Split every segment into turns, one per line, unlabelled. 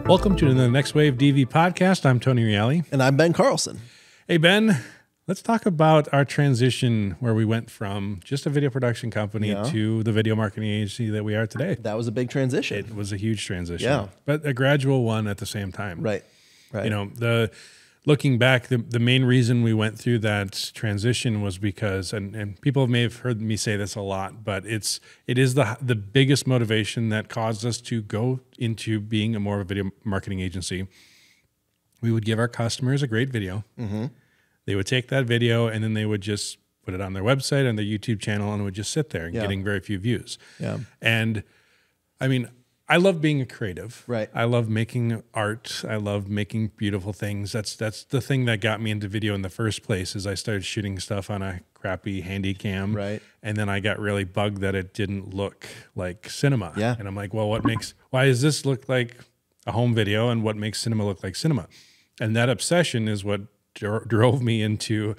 Welcome to the NextWaveDV podcast. I'm Tony Reale.
And I'm Ben Carlson.
Hey, Ben, let's talk about our transition where we went from just a video production company to the video marketing agency that we are today.
That was a big transition.
It was a huge transition, but a gradual one at the same time.
Right.
You know, looking back, the main reason we went through that transition was because, and people may have heard me say this a lot, but it is the biggest motivation that caused us to go into being more of a video marketing agency. We would give our customers a great video. Mm-hmm. They would take that video and then they would just put it on their website and their YouTube channel and it would just sit there and getting very few views. Yeah. And I mean, I love being a creative.
Right.
I love making art. I love making beautiful things. That's the thing that got me into video in the first place. Is I started shooting stuff on a crappy handy cam.
Right.
And then I got really bugged that it didn't look like cinema.
Yeah.
And I'm like, well, why does this look like a home video and what makes cinema look like cinema? And that obsession is what drove me into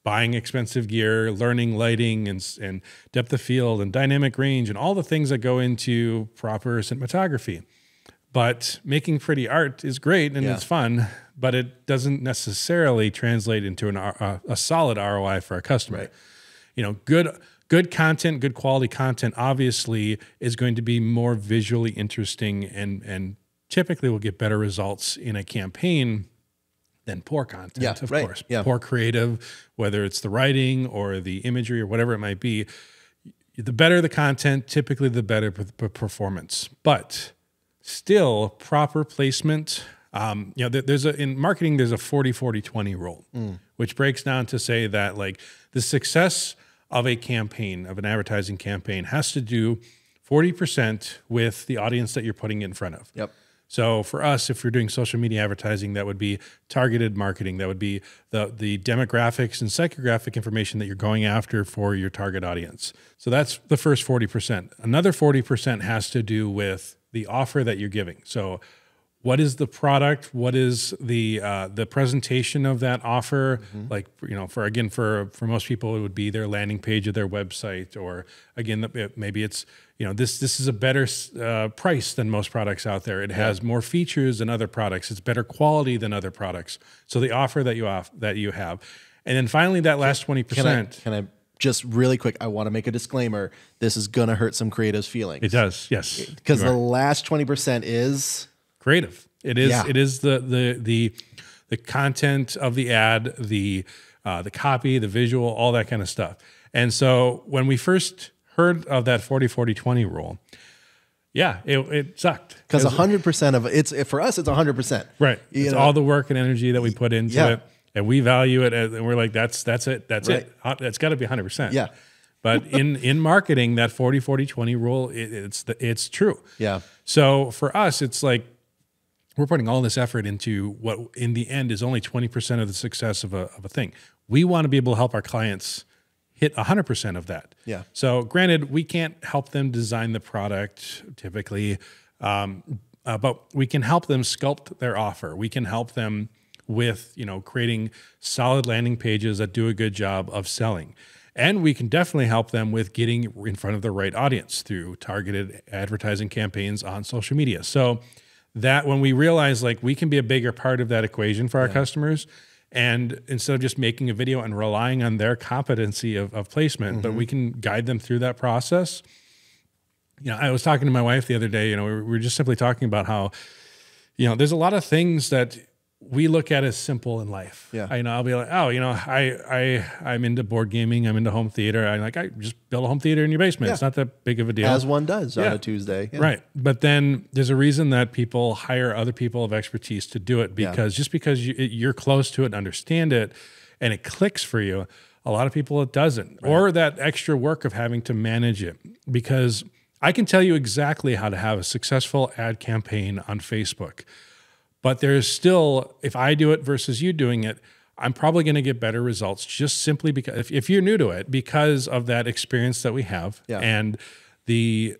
buying expensive gear, learning lighting and depth of field and dynamic range and all the things that go into proper cinematography. But making pretty art is great and it's fun, but it doesn't necessarily translate into a solid ROI for a customer.
Right.
You know, good content, good quality content obviously is going to be more visually interesting and typically will get better results in a campaign than poor content, of course. Yeah. Poor creative, whether it's the writing or the imagery or whatever it might be. The better the content, typically the better performance. But still, proper placement. You know, in marketing, there's a 40-40-20 rule, which breaks down to say that like the success of a campaign, of an advertising campaign, has to do 40% with the audience that you're putting in front of.
Yep.
So for us, if you're doing social media advertising, that would be targeted marketing. That would be the demographics and psychographic information that you're going after for your target audience. So that's the first 40%. Another 40% has to do with the offer that you're giving. So what is the product? What is the presentation of that offer? Mm-hmm. Like, you know, for most people, it would be their landing page of their website, or again, maybe it's, you know, this is a better price than most products out there. It has more features than other products. It's better quality than other products. So the offer that you have, and then finally that last 20%.
Can I just really quick? I want to make a disclaimer. This is gonna hurt some creatives' feelings.
It does, yes,
because the last 20% is
creative. It is. It is the content of the ad, the copy, the visual, all that kind of stuff. And so when we first heard of that 40-40-20 rule, it sucked.
Because 100% of it's for us, it's 100%.
Right. It's all the work and energy that we put into it, and we value it, and we're like, that's it. That's it. It's got to be 100%.
Yeah.
But in marketing, that 40-40-20 rule, it's true.
Yeah.
So for us, it's like, we're putting all this effort into what in the end is only 20% of the success of a thing. We want to be able to help our clients hit 100% of that.
Yeah.
So granted, we can't help them design the product typically, but we can help them sculpt their offer. We can help them with, you know, creating solid landing pages that do a good job of selling. And we can definitely help them with getting in front of the right audience through targeted advertising campaigns on social media. So that when we realize like we can be a bigger part of that equation for our customers, and instead of just making a video and relying on their competency of placement, but we can guide them through that process. You know, I was talking to my wife the other day, you know, we were just simply talking about how, you know, there's a lot of things that we look at as simple in life. Yeah. I'll be like, oh, you know, I'm into board gaming. I'm into home theater. I just build a home theater in your basement. It's not that big of a deal.
As one does on a Tuesday. Yeah.
Right. But then there's a reason that people hire other people of expertise to do it, because just because you're close to it and understand it and it clicks for you, a lot of people it doesn't. Right. Or that extra work of having to manage it, because I can tell you exactly how to have a successful ad campaign on Facebook. But there's still, if I do it versus you doing it, I'm probably going to get better results just simply because if you're new to it, because of that experience that we have and the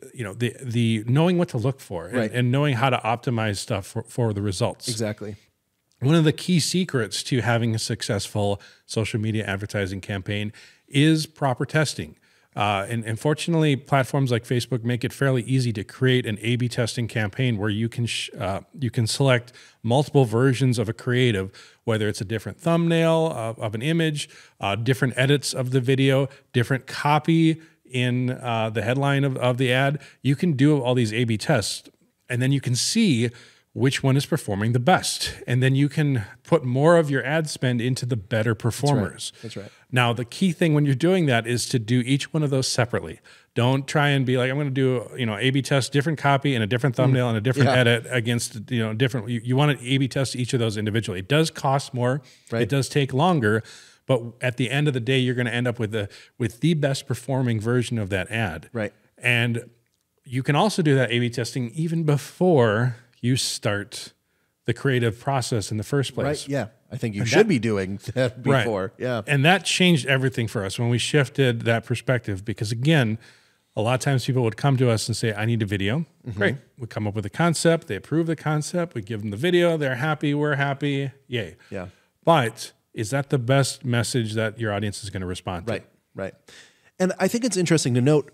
knowing what to look for and knowing how to optimize stuff for the results.
Exactly.
One of the key secrets to having a successful social media advertising campaign is proper testing. And fortunately, platforms like Facebook make it fairly easy to create an A/B testing campaign where you can select multiple versions of a creative, whether it's a different thumbnail of an image, different edits of the video, different copy in the headline of the ad. You can do all these A/B tests, and then you can see which one is performing the best. And then you can put more of your ad spend into the better performers.
That's right.
Now, the key thing when you're doing that is to do each one of those separately. Don't try and be like, I'm going to do, A/B test, different copy and a different thumbnail and a different edit against, different. You want to A/B test each of those individually. It does cost more.
Right.
It does take longer. But at the end of the day, you're going to end up with the best performing version of that ad.
Right.
And you can also do that A/B testing even before you start the creative process in the first place.
Right. Yeah. I think you should be doing that before.
Right.
Yeah.
And that changed everything for us when we shifted that perspective, because again, a lot of times people would come to us and say, I need a video. Great. We come up with a concept. They approve the concept. We give them the video. They're happy. We're happy. Yay.
Yeah.
But is that the best message that your audience is going to respond to?
Right. Right. And I think it's interesting to note,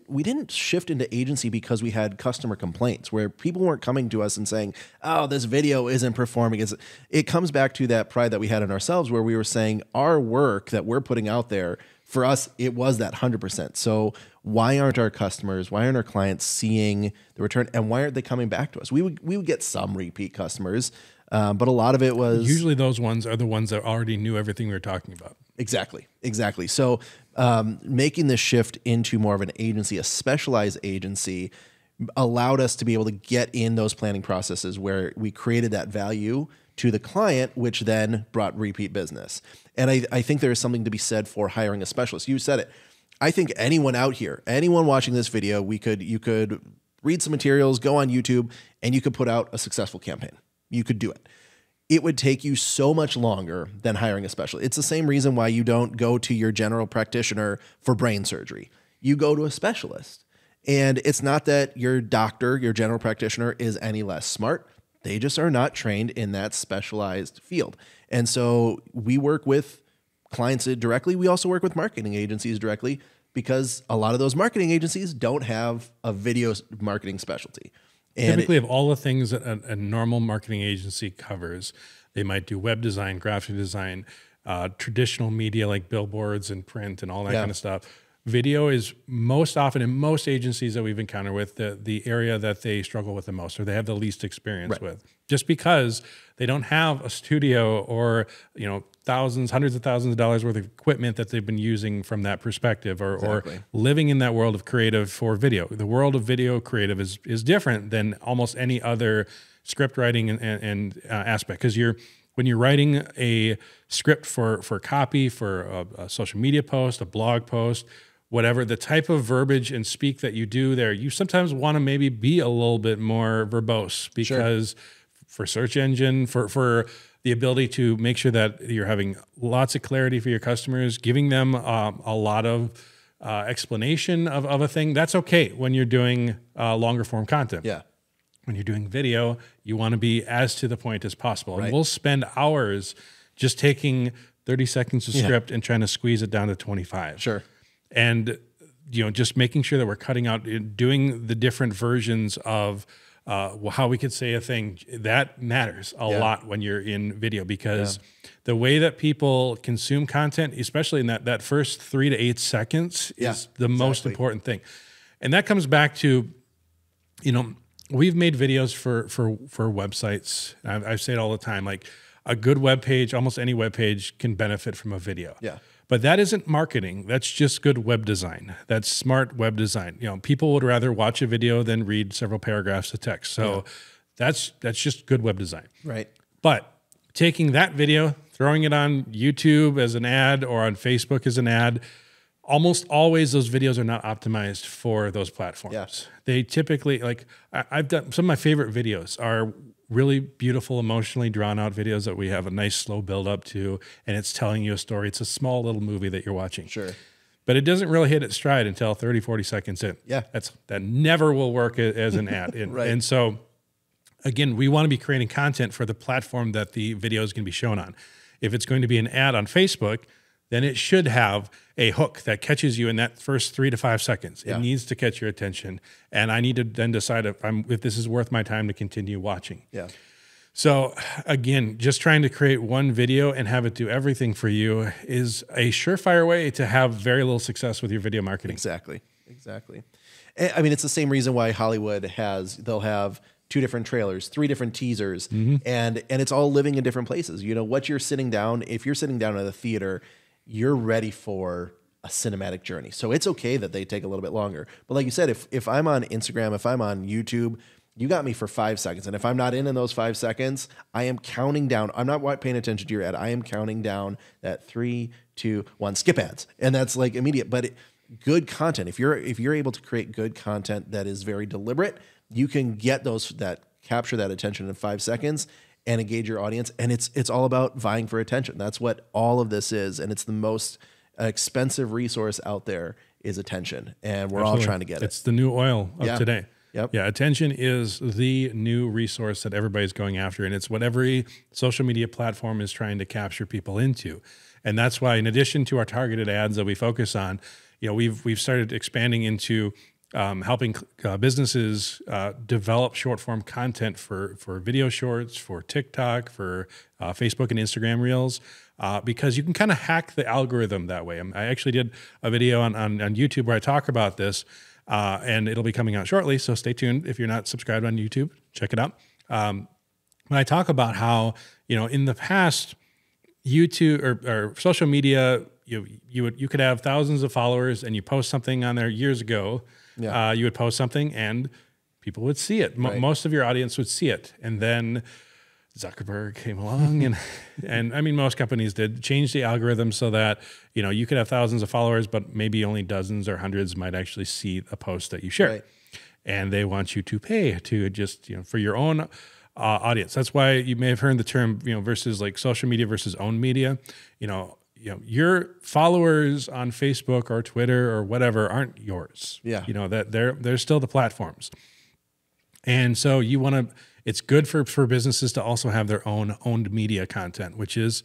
we didn't shift into agency because we had customer complaints where people weren't coming to us and saying, oh, this video isn't performing. It comes back to that pride that we had in ourselves where we were saying our work that we're putting out there, for us, it was that 100%. So why aren't our customers, why aren't our clients seeing the return, and why aren't they coming back to us? We would get some repeat customers, but a lot of it was...
Usually those ones are the ones that already knew everything we were talking about.
Exactly. So making this shift into more of an agency, a specialized agency, allowed us to be able to get in those planning processes where we created that value to the client, which then brought repeat business. And I think there is something to be said for hiring a specialist. You said it. I think anyone out here, anyone watching this video, you could read some materials, go on YouTube, and you could put out a successful campaign. You could do it. It would take you so much longer than hiring a specialist. It's the same reason why you don't go to your general practitioner for brain surgery. You go to a specialist. And it's not that your doctor, your general practitioner, is any less smart. They just are not trained in that specialized field. And so we work with clients directly. We also work with marketing agencies directly because a lot of those marketing agencies don't have a video marketing specialty. And
typically, of all the things that a normal marketing agency covers, they might do web design, graphic design, traditional media like billboards and print and all that kind of stuff. Video is most often in most agencies that we've encountered with the area that they struggle with the most, or they have the least experience with, just because they don't have a studio or hundreds of thousands of dollars worth of equipment that they've been using from that perspective, or living in that world of creative for video. The world of video creative is different than almost any other script writing and aspect, because when you're writing a script for copy, for a social media post, a blog post, whatever, the type of verbiage and speak that you do there, you sometimes want to maybe be a little bit more verbose, because for search engine, for the ability to make sure that you're having lots of clarity for your customers, giving them a lot of explanation of a thing. That's okay when you're doing longer form content.
Yeah.
When you're doing video, you want to be as to the point as possible. And we'll spend hours just taking 30 seconds of script and trying to squeeze it down to 25.
Sure.
And just making sure that we're cutting out, doing the different versions of how we could say a thing, that matters a lot when you're in video, because the way that people consume content, especially in that first 3 to 8 seconds, is the most important thing. And that comes back to, we've made videos for websites. I say it all the time, like a good web page, almost any web page can benefit from a video. Yeah. But that isn't marketing. That's just good web design. That's smart web design. People would rather watch a video than read several paragraphs of text. So that's just good web design.
Right.
But taking that video, throwing it on YouTube as an ad or on Facebook as an ad, almost always those videos are not optimized for those platforms. Yeah. They typically, like I've done, some of my favorite videos are really beautiful, emotionally drawn out videos that we have a nice slow build up to, and it's telling you a story. It's a small little movie that you're watching.
Sure.
But it doesn't really hit its stride until 30, 40 seconds in.
Yeah.
That never will work as an ad. And so again, we want to be creating content for the platform that the video is going to be shown on. If it's going to be an ad on Facebook, then it should have a hook that catches you in that first 3 to 5 seconds. It needs to catch your attention. And I need to then decide if this is worth my time to continue watching.
Yeah.
So again, just trying to create one video and have it do everything for you is a surefire way to have very little success with your video marketing.
Exactly. I mean, it's the same reason why Hollywood they'll have 2 different trailers, 3 different teasers, and it's all living in different places. You know, if you're sitting down at the theater, you're ready for a cinematic journey. So it's okay that they take a little bit longer. But like you said, if I'm on Instagram, if I'm on YouTube, you got me for 5 seconds. And if I'm not in those 5 seconds, I am counting down. I'm not paying attention to your ad. I am counting down that 3, 2, 1, skip ads. And that's like immediate. But good content, if you're able to create good content that is very deliberate, you can get capture that attention in 5 seconds and engage your audience. And it's all about vying for attention. That's what all of this is. And it's the most expensive resource out there is attention. And we're all trying to get it.
It's the new oil of today.
Yep.
Yeah, attention is the new resource that everybody's going after. And it's what every social media platform is trying to capture people into. And that's why, in addition to our targeted ads that we focus on, we've started expanding into helping businesses develop short form content for video shorts, for TikTok, for Facebook and Instagram Reels, because you can kind of hack the algorithm that way. I actually did a video on YouTube where I talk about this, and it'll be coming out shortly. So stay tuned. If you're not subscribed on YouTube, check it out. When I talk about how, in the past, YouTube or social media, you could have thousands of followers and you post something on there years ago. Yeah. You would post something and people would see it. Most of your audience would see it. And then Zuckerberg came along and I mean, most companies did change the algorithm so that, you could have thousands of followers, but maybe only dozens or hundreds might actually see a post that you share. Right. And they want you to pay to just, for your own audience. That's why you may have heard the term, versus like social media versus owned media. Your followers on Facebook or Twitter or whatever aren't yours. Yeah. That they're still the platforms. And so it's good for businesses to also have their own owned media content, which is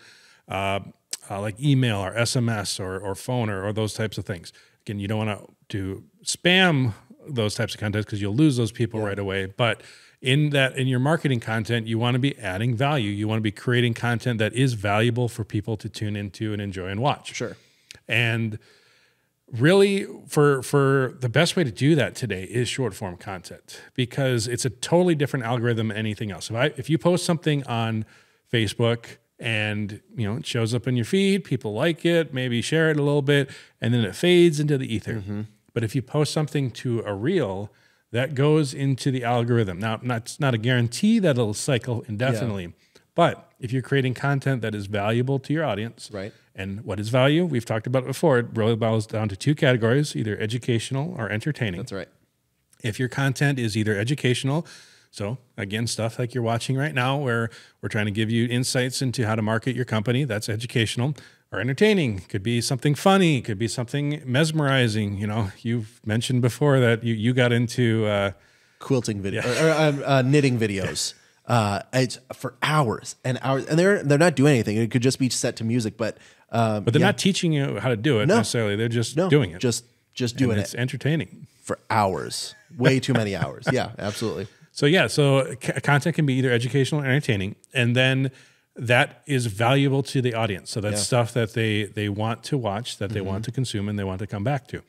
like email or SMS or phone or those types of things. Again, you don't want to spam those types of content because you'll lose those people right away. But in your marketing content, you want to be adding value. You want to be creating content that is valuable for people to tune into and enjoy and watch. Sure. And really, for the best way to do that today is short form content, because it's a totally different algorithm than anything else. If you post something on Facebook and it shows up in your feed, people like it, maybe share it a little bit, and then it fades into the ether. But if you post something to a reel, that goes into the algorithm. Now, it's not a guarantee that it'll cycle indefinitely, but if you're creating content that is valuable to your audience, right? And what is value? We've talked about it before. It really boils down to 2 categories, either educational or entertaining.
That's right.
If your content is either educational, so again, stuff like you're watching right now where we're trying to give you insights into how to market your company, that's educational. Or entertaining, could be something funny, could be something mesmerizing. You've mentioned before that you got into
quilting video or knitting videos. It's for hours and hours, and they're not doing anything. It could just be set to music, but
they're not teaching you how to do it necessarily. They're just doing it,
just doing it.
It's entertaining
for hours, way too many hours. Yeah, absolutely.
So content can be either educational or entertaining, and then that is valuable to the audience. So that's stuff that they want to watch, that they want to consume, and they want to come back to.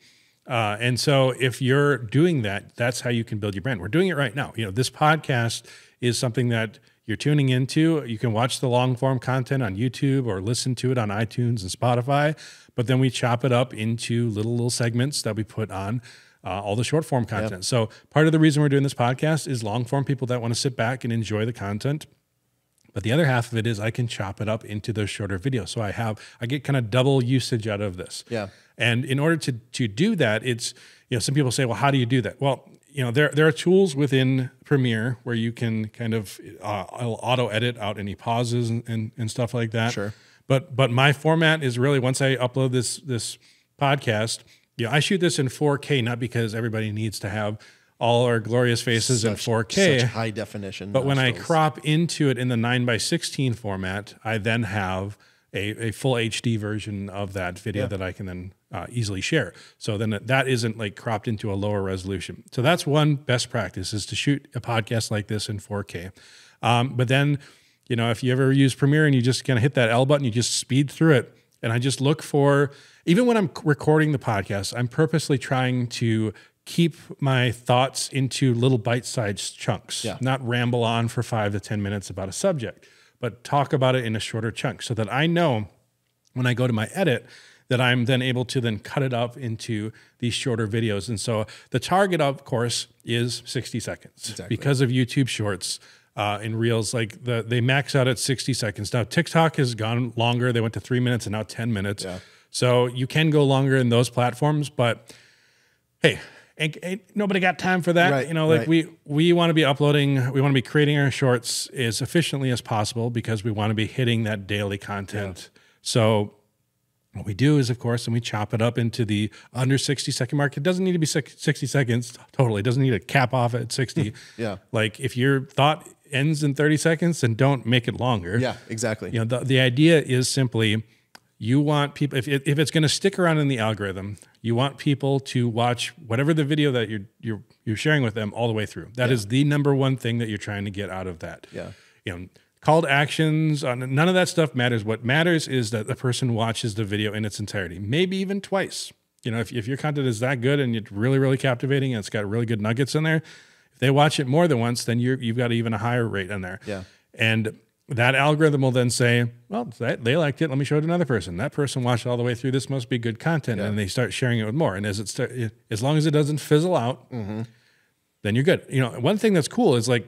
And so if you're doing that, that's how you can build your brand. We're doing it right now. This podcast is something that you're tuning into. You can watch the long form content on YouTube or listen to it on iTunes and Spotify, but then we chop it up into little segments that we put on all the short form content. So part of the reason we're doing this podcast is long form people that want to sit back and enjoy the content. But the other half of it is I can chop it up into those shorter videos. So I get kind of double usage out of this. Yeah. And in order to do that, it's, some people say, well, how do you do that? Well, there are tools within Premiere where you can kind of auto edit out any pauses and stuff like that. Sure. But my format is really, once I upload this podcast, I shoot this in 4K, not because everybody needs to have all our glorious faces in 4K.
Such high definition.
But when I crop into it in the 9:16 format, I then have a full HD version of that video that I can then easily share. So then that isn't like cropped into a lower resolution. So that's one best practice, is to shoot a podcast like this in 4K. But then, you know, if you ever use Premiere and you just kind of hit that L button, you just speed through it. And I just look for, even when I'm recording the podcast, I'm purposely trying to keep my thoughts into little bite-sized chunks, not ramble on for 5 to 10 minutes about a subject, but talk about it in a shorter chunk so that I know when I go to my edit that I'm then able to then cut it up into these shorter videos. And so the target, of course, is 60 seconds because of YouTube Shorts. In Reels, like they max out at 60 seconds. Now TikTok has gone longer. They went to 3 minutes and now 10 minutes. Yeah. So you can go longer in those platforms, but hey, ain't nobody got time for that. Right, you know, like we want to be uploading, we want to be creating our shorts as efficiently as possible because we want to be hitting that daily content. Yeah. So what we do is, of course, and we chop it up into the under 60-second mark. It doesn't need to be 60 seconds. Totally. It doesn't need to cap off at 60. Yeah. Like if your thought ends in 30 seconds, then don't make it longer. Yeah, exactly. You know, the idea is simply you want people, if it's going to stick around in the algorithm, you want people to watch whatever the video that you're sharing with them all the way through. That is the number one thing that you're trying to get out of that. Yeah. You know, call to actions, none of that stuff matters. What matters is that the person watches the video in its entirety, maybe even twice. You know, if your content is that good and it's really, really captivating and it's got really good nuggets in there, if they watch it more than once, then you've got even a higher rate in there. Yeah. And that algorithm will then say, well, they liked it. Let me show it to another person. That person watched it all the way through. This must be good content. Yeah. And they start sharing it with more. And as long as it doesn't fizzle out, then you're good. You know, one thing that's cool is like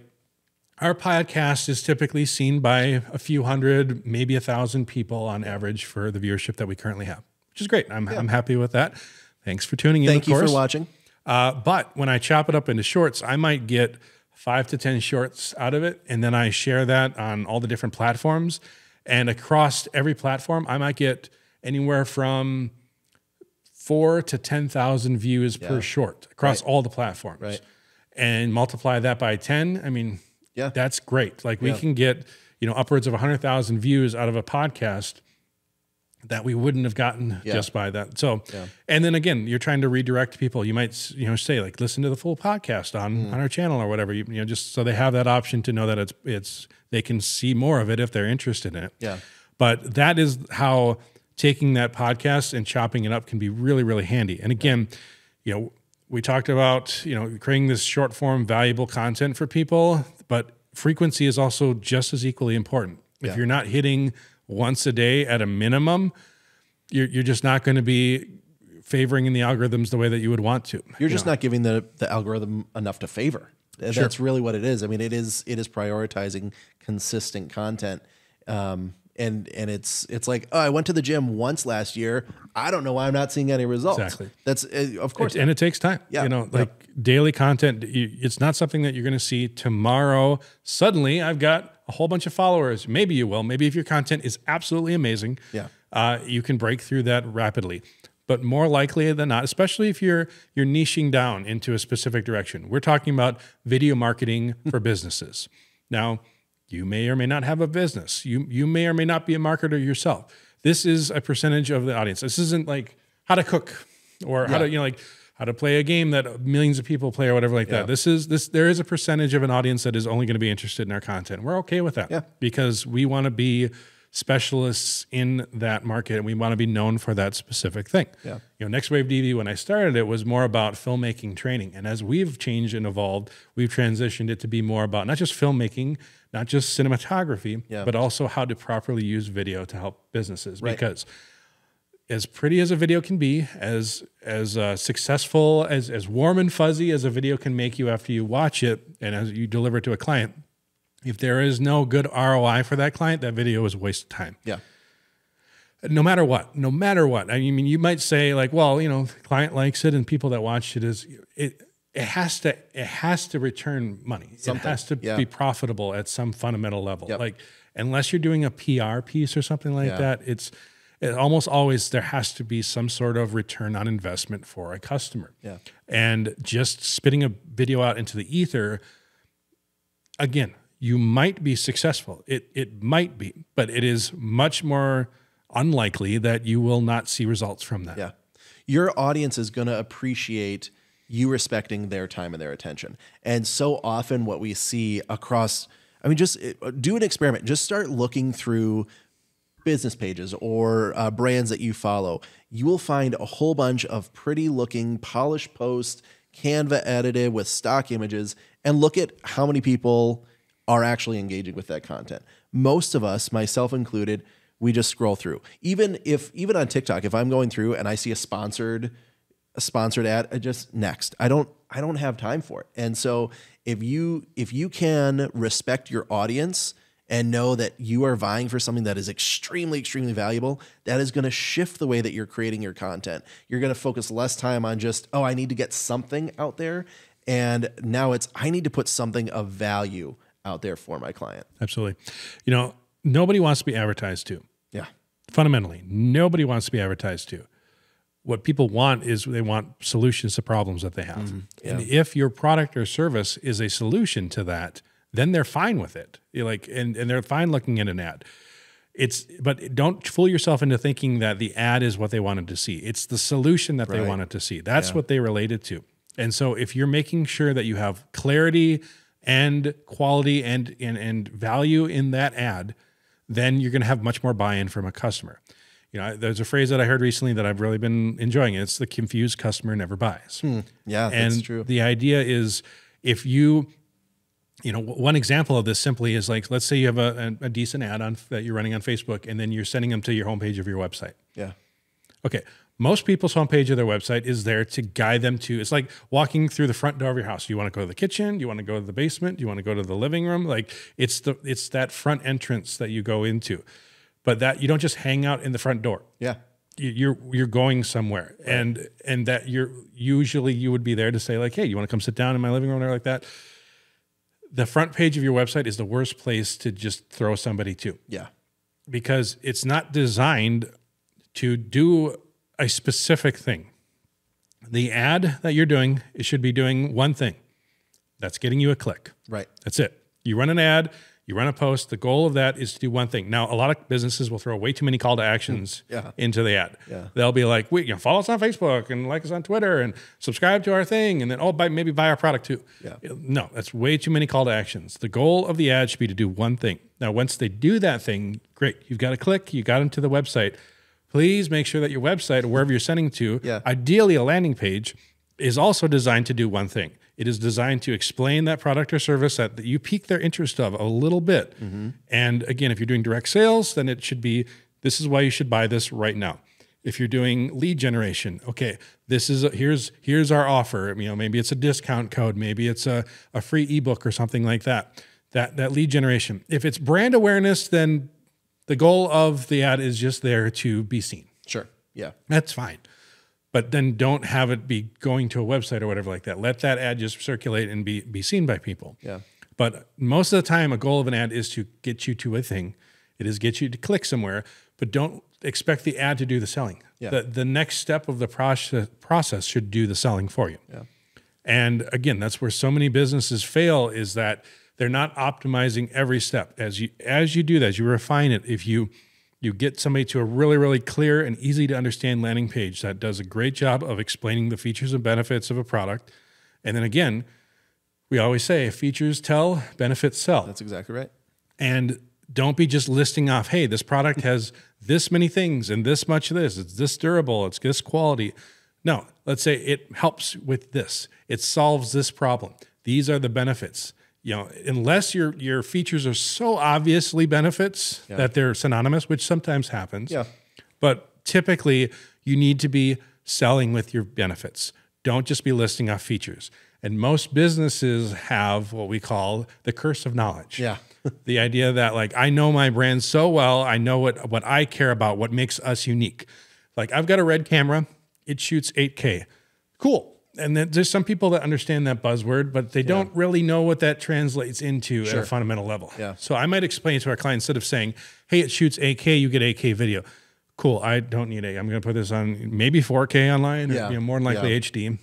our podcast is typically seen by a few hundred, maybe 1,000 people on average for the viewership that we currently have, which is great. I'm happy with that. Thanks for tuning in.
Thank you for watching.
But when I chop it up into shorts, I might get 5 to 10 shorts out of it. And then I share that on all the different platforms. And across every platform, I might get anywhere from 4 to 10,000 views per short across all the platforms. Right. And multiply that by 10. I mean, that's great. Like we can get, you know, upwards of 100,000 views out of a podcast that we wouldn't have gotten just by that. So, and then again, you're trying to redirect people. You might, you know, say like, listen to the full podcast on our channel or whatever, you know, just so they have that option to know that they can see more of it if they're interested in it. Yeah. But that is how taking that podcast and chopping it up can be really, really handy. And again, you know, we talked about, you know, creating this short form valuable content for people, but frequency is also just as equally important. If you're not hitting once a day at a minimum, you're just not going to be favoring in the algorithms the way that you would want to.
You're just not giving the algorithm enough to favor. That's really what it is. I mean, it is prioritizing consistent content. And it's like, oh, I went to the gym once last year. I don't know why I'm not seeing any results. Exactly. That's of course.
And it takes time. Yeah. You know, like daily content, it's not something that you're going to see tomorrow. Suddenly I've got a whole bunch of followers. Maybe you will. Maybe if your content is absolutely amazing, you can break through that rapidly. But more likely than not, especially if you're niching down into a specific direction. We're talking about video marketing for businesses. Now, you may or may not have a business. You may or may not be a marketer yourself. This is a percentage of the audience. This isn't like how to cook or how to, you know, like how to play a game that millions of people play or whatever like that. There is a percentage of an audience that is only going to be interested in our content. We're okay with that because we want to be specialists in that market and we want to be known for that specific thing. Yeah. You know, NextWaveDV, when I started it, was more about filmmaking training. And as we've changed and evolved, we've transitioned it to be more about not just filmmaking, not just cinematography, but also how to properly use video to help businesses. Right. Because as pretty as a video can be, as successful, as warm and fuzzy as a video can make you after you watch it and as you deliver it to a client, if there is no good ROI for that client, that video is a waste of time. Yeah. No matter what. I mean, you might say like, well, you know, the client likes it and people that watch it has to return money. Something. It has to be profitable at some fundamental level. Yep. Like unless you're doing a PR piece or something like that, it almost always there has to be some sort of return on investment for a customer. Yeah. And just spitting a video out into the ether, again, you might be successful. It might be, but it is much more unlikely that you will not see results from that.
Yeah. Your audience is going to appreciate you respecting their time and their attention. And so often what we see across, I mean, just do an experiment. Just start looking through business pages or brands that you follow. You will find a whole bunch of pretty looking polished posts, Canva edited with stock images, and look at how many people are actually engaging with that content. Most of us, myself included, we just scroll through. Even on TikTok, if I'm going through and I see a sponsored ad, I just next. I don't have time for it. And so if you can respect your audience and know that you are vying for something that is extremely, extremely valuable, that is going to shift the way that you're creating your content. You're going to focus less time on just, oh, I need to get something out there. And now it's, I need to put something of value out there for my client.
Absolutely. You know, nobody wants to be advertised to.
Yeah.
Fundamentally, nobody wants to be advertised to. What people want is they want solutions to problems that they have. Mm-hmm. Yeah. And if your product or service is a solution to that, then they're fine with it. You're like, and they're fine looking at an ad. But don't fool yourself into thinking that the ad is what they wanted to see. It's the solution that they wanted to see. That's what they related to. And so if you're making sure that you have clarity and quality and value in that ad, then you're going to have much more buy-in from a customer. You know, there's a phrase that I heard recently that I've really been enjoying. It's the confused customer never buys.
Yeah, that's true.
The idea is if you know, one example of this simply is like, let's say you have a decent ad that you're running on Facebook, and then you're sending them to your homepage of your website.
Yeah.
Okay. Most people's homepage of their website is there to guide them to, it's like walking through the front door of your house. You want to go to the kitchen? You want to go to the basement? You want to go to the living room? Like it's that front entrance that you go into, but that you don't just hang out in the front door.
Yeah.
You're going somewhere, right. and that you would be there to say like, hey, you want to come sit down in my living room or like that? The front page of your website is the worst place to just throw somebody to.
Yeah.
Because it's not designed to do a specific thing. The ad that you're doing, it should be doing one thing. That's getting you a click.
Right.
That's it. You run an ad, you run a post. The goal of that is to do one thing. Now, a lot of businesses will throw way too many call to actions into the ad. Yeah. They'll be like, follow us on Facebook and like us on Twitter and subscribe to our thing. And then, maybe buy our product too.
Yeah.
No, that's way too many call to actions. The goal of the ad should be to do one thing. Now, once they do that thing, great. You've got a click. You got them to the website. Please make sure that your website or wherever you're sending to, ideally a landing page, is also designed to do one thing. It is designed to explain that product or service that you pique their interest of a little bit. Mm-hmm. And again, if you're doing direct sales, then it should be, this is why you should buy this right now. If you're doing lead generation, okay, this is here's our offer. You know, maybe it's a discount code, maybe it's a free ebook or something like that. That lead generation. If it's brand awareness, then the goal of the ad is just there to be seen.
Sure. Yeah.
That's fine. But then don't have it be going to a website or whatever like that. Let that ad just circulate and be seen by people.
Yeah.
But most of the time, a goal of an ad is to get you to a thing. It is get you to click somewhere, but don't expect the ad to do the selling.
Yeah.
The next step of the process should do the selling for you.
Yeah.
And again, that's where so many businesses fail, is that they're not optimizing every step. As you do that, as you refine it, if you get somebody to a really, really clear and easy to understand landing page that does a great job of explaining the features and benefits of a product. And then again, we always say features tell, benefits sell.
That's exactly right.
And don't be just listing off, hey, this product has this many things and this much of this. It's this durable. It's this quality. No, let's say it helps with this. It solves this problem. These are the benefits. You know, unless your features are so obviously benefits that they're synonymous, which sometimes happens.
Yeah.
But typically, you need to be selling with your benefits. Don't just be listing off features. And most businesses have what we call the curse of knowledge.
Yeah.
The idea that, like, I know my brand so well, I know what I care about, what makes us unique. Like, I've got a Red camera. It shoots 8K. Cool. And then there's some people that understand that buzzword, but they don't really know what that translates into at a fundamental level.
Yeah.
So I might explain to our client, instead of saying, hey, it shoots 8K, you get 8K video. Cool, I don't need 8K. I'm going to put this on maybe 4K online, or more than likely HD.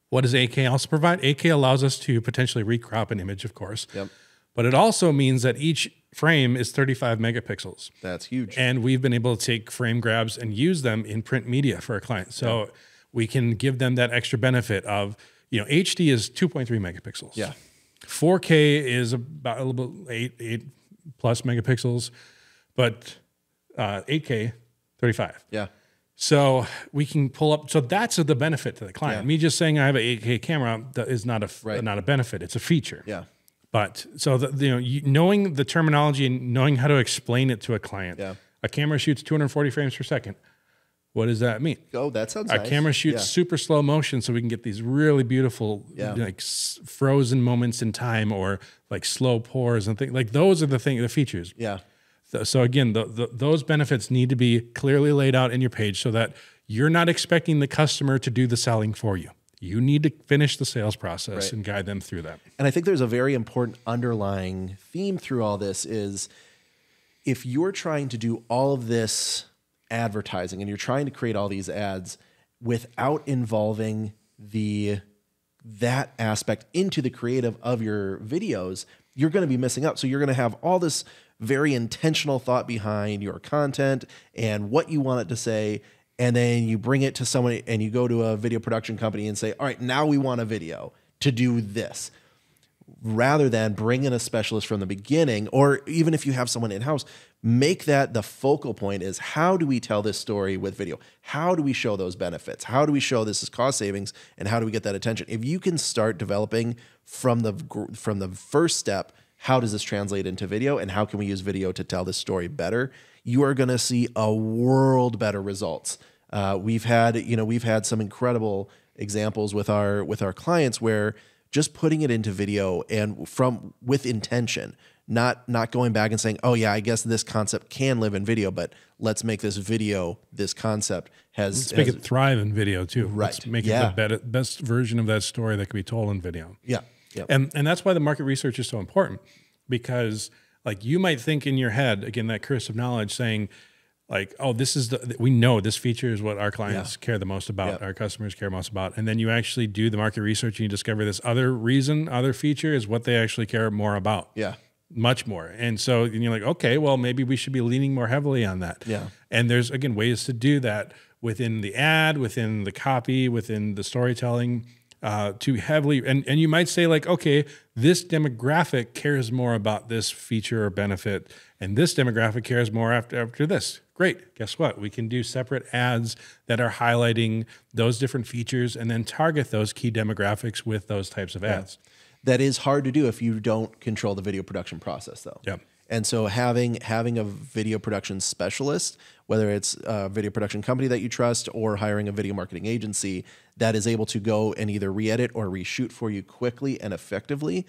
What does 8K also provide? 8K allows us to potentially recrop an image, of course.
Yep.
But it also means that each frame is 35 megapixels.
That's huge.
And we've been able to take frame grabs and use them in print media for our clients. So we can give them that extra benefit of, HD is 2.3 megapixels.
Yeah.
4K is about a little bit 8 plus megapixels, but 8K, 35.
Yeah.
So we can pull up. So that's the benefit to the client. Me just saying I have an 8K camera is not a benefit. It's a feature.
Yeah.
But so knowing the terminology and knowing how to explain it to a client.
Yeah.
A camera shoots 240 frames per second. What does that mean?
Oh, that sounds
Our
nice.
camera shoots super slow motion, so we can get these really beautiful, like frozen moments in time, or like slow pours and things. Like those are the features.
Yeah.
So again, those benefits need to be clearly laid out in your page so that you're not expecting the customer to do the selling for you. You need to finish the sales process and guide them through that.
And I think there's a very important underlying theme through all this is if you're trying to do all of this advertising and you're trying to create all these ads without involving that aspect into the creative of your videos, you're going to be missing out. So you're going to have all this very intentional thought behind your content and what you want it to say. And then you bring it to someone and you go to a video production company and say, all right, now we want a video to do this. Rather than bring in a specialist from the beginning, or even if you have someone in-house, make that the focal point is how do we tell this story with video? How do we show those benefits? How do we show this is cost savings? And how do we get that attention? If you can start developing from the first step, how does this translate into video and how can we use video to tell this story better? You are going to see a world better results. We've had some incredible examples with our clients where just putting it into video and with intention, not going back and saying, oh yeah, I guess this concept can live in video, but let's make this concept
let's make it thrive in video too.
Right.
Let's make it the best version of that story that can be told in video.
Yeah. Yep.
And that's why the market research is so important, because like you might think in your head, again, that curse of knowledge saying like, oh, we know this feature is what our clients care the most about, our customers care most about. And then you actually do the market research and you discover this other feature is what they actually care more about.
Yeah.
Much more. And so you're like, okay, well, maybe we should be leaning more heavily on that.
Yeah.
And there's, again, ways to do that within the ad, within the copy, within the storytelling, too heavily. And you might say like, okay, this demographic cares more about this feature or benefit, and this demographic cares more after this. Great. Guess what? We can do separate ads that are highlighting those different features and then target those key demographics with those types of ads.
That is hard to do if you don't control the video production process though.
Yeah.
And so having a video production specialist, whether it's a video production company that you trust or hiring a video marketing agency that is able to go and either re-edit or reshoot for you quickly and effectively,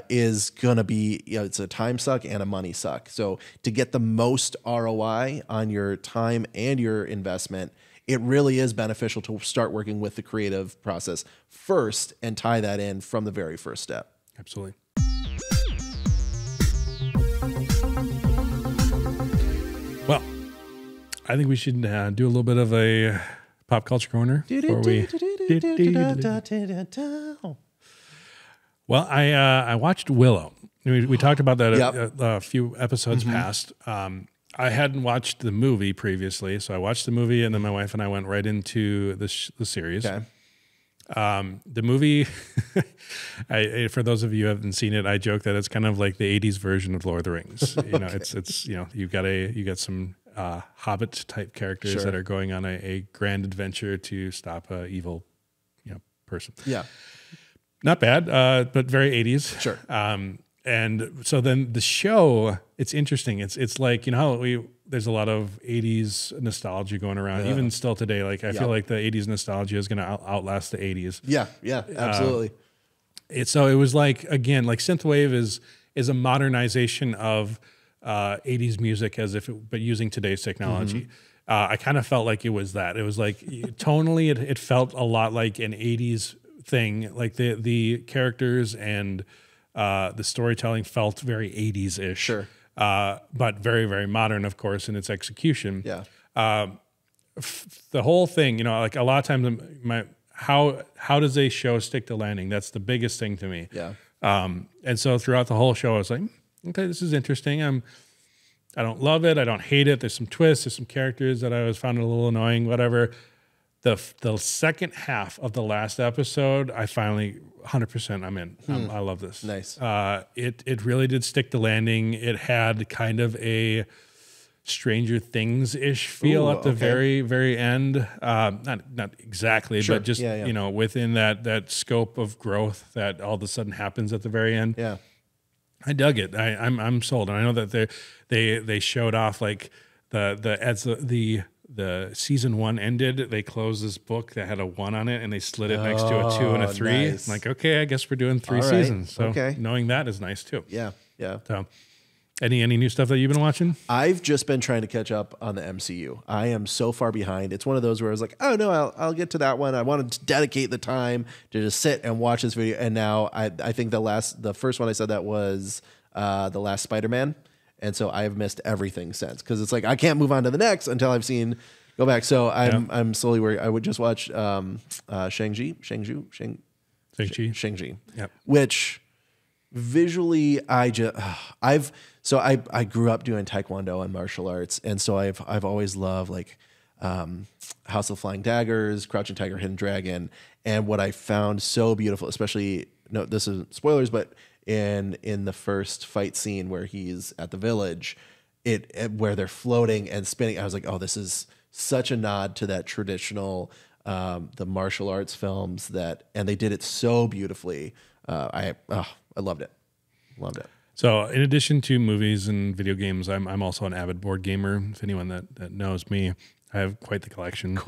is going to be, it's a time suck and a money suck. So to get the most ROI on your time and your investment, it really is beneficial to start working with the creative process first and tie that in from the very first step.
Absolutely. Well, I think we should do a little bit of a pop culture corner before we. Well, I watched Willow. We talked about that a few episodes past. I hadn't watched the movie previously, so I watched the movie, and then my wife and I went right into the series. Okay. The movie, for those of you who haven't seen it, I joke that it's kind of like the '80s version of Lord of the Rings. It's you got some Hobbit type characters that are going on a grand adventure to stop a evil, person.
Yeah,
not bad, but very '80s.
Sure.
And so then the show, it's interesting. It's like, there's a lot of 80s nostalgia going around, even still today. Like I feel like the 80s nostalgia is going to outlast the 80s.
Yeah, absolutely.
So it was like, again, like synthwave is a modernization of 80s music but using today's technology. I kind of felt like it was that. It was like tonally, it felt a lot like an 80s thing. Like the characters and the storytelling felt very 80s-ish.
Sure.
But very, very modern, of course, in its execution.
Yeah.
The whole thing, like a lot of times, how does a show stick to landing? That's the biggest thing to me.
Yeah.
And so throughout the whole show, I was like, okay, this is interesting. I don't love it. I don't hate it. There's some twists. There's some characters that I was found a little annoying, whatever. The second half of the last episode, I finally 100% I'm in. I love this.
Nice.
It really did stick the landing. It had kind of a Stranger Things-ish feel at the very, very end. Not exactly, but just you know, within that scope of growth that all of a sudden happens at the very end.
Yeah.
I dug it. I'm sold. And I know that they showed off like as the season 1 ended, they closed this book that had a 1 on it and they slid it next to a 2 and a 3.
Nice.
I'm like, okay, I guess we're doing 3 seasons. So
okay.
knowing that is nice too.
Yeah. Yeah.
So any new stuff that you've been watching?
I've just been trying to catch up on the MCU. I am so far behind. It's one of those where I was like, oh no, I'll get to that one. I wanted to dedicate the time to just sit and watch this video. And now I think the first one I said that was the last Spider-Man. And so I've missed everything since, because it's like I can't move on to the next until I've go back. So I'm slowly where I would just watch Shang-Chi.
Yep.
Which visually I grew up doing Taekwondo and martial arts, and so I've always loved like House of the Flying Daggers, Crouching Tiger, Hidden Dragon, and what I found so beautiful, especially this is spoilers, but in the first fight scene where he's at the village, where they're floating and spinning, I was like, oh, this is such a nod to that traditional the martial arts films and they did it so beautifully. I loved it. Loved it.
So in addition to movies and video games, I'm also an avid board gamer. If anyone that knows me, I have quite the collection.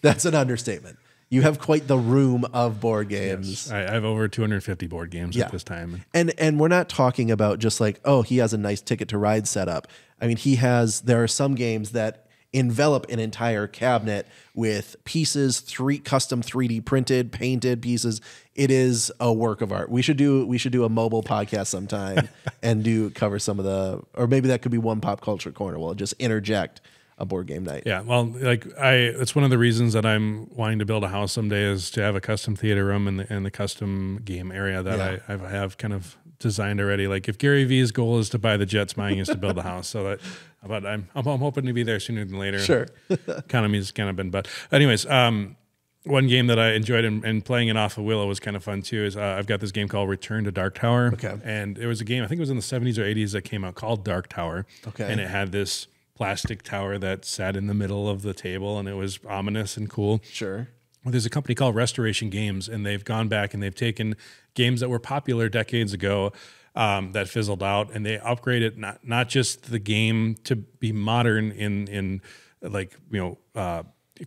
That's an understatement. You have quite the room of board games.
Yes, I have over 250 board games at this time.
And we're not talking about just like, oh, he has a nice Ticket to Ride setup. I mean, there are some games that envelop an entire cabinet with pieces, custom 3D printed, painted pieces. It is a work of art. We should do a mobile podcast sometime and cover some of or maybe that could be one pop culture corner. We'll just interject a board game night.
Yeah, well, it's one of the reasons that I'm wanting to build a house someday is to have a custom theater room and the custom game area that I have kind of designed already. Like if Gary V's goal is to buy the jets, mine is to build a house. So but I'm hoping to be there sooner than later.
Sure.
Economy's kind of been, but anyways, one game that I enjoyed and playing it off of Willow was kind of fun too. Is I've got this game called Return to Dark Tower.
Okay.
And it was a game, I think it was in the 70s or 80s that came out called Dark Tower.
Okay.
And it had this plastic tower that sat in the middle of the table and it was ominous and cool.
Sure.
Well, there's a company called Restoration Games and they've gone back and they've taken games that were popular decades ago that fizzled out and they upgraded not just the game to be modern in like,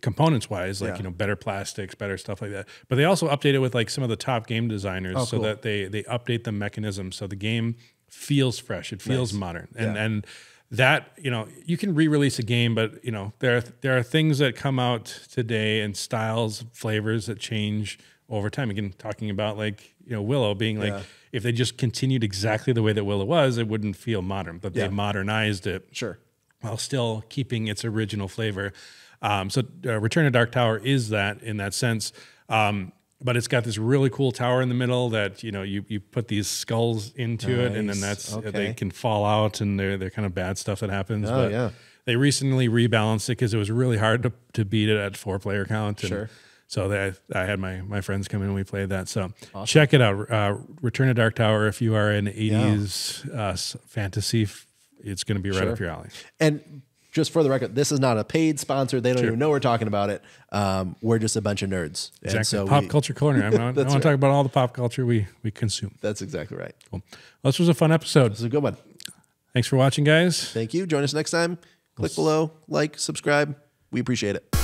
components wise, like, better plastics, better stuff like that. But they also update it with like some of the top game designers so that they update the mechanism. So the game feels fresh. It feels modern. And that, you can re-release a game, but there are things that come out today and styles, flavors that change over time. Again, talking about like, Willow being like, if they just continued exactly the way that Willow was, it wouldn't feel modern, but they modernized it.
Sure.
While still keeping its original flavor. So Return to Dark Tower is that in that sense. But it's got this really cool tower in the middle that, you put these skulls into it and then they can fall out and they're kind of bad stuff that happens. They recently rebalanced it because it was really hard to beat it at 4-player count. And so I had my friends come in and we played that. So check it out. Return to Dark Tower. If you are an 80s fantasy, it's going to be right up your alley. And
just for the record, this is not a paid sponsor. They don't even know we're talking about it. We're just a bunch of nerds.
Exactly.
And so
pop culture corner. I want to talk about all the pop culture we consume.
That's exactly right.
Cool. Well, this was a fun episode.
This is a good one.
Thanks for watching, guys.
Thank you. Join us next time. Click below, like, subscribe. We appreciate it.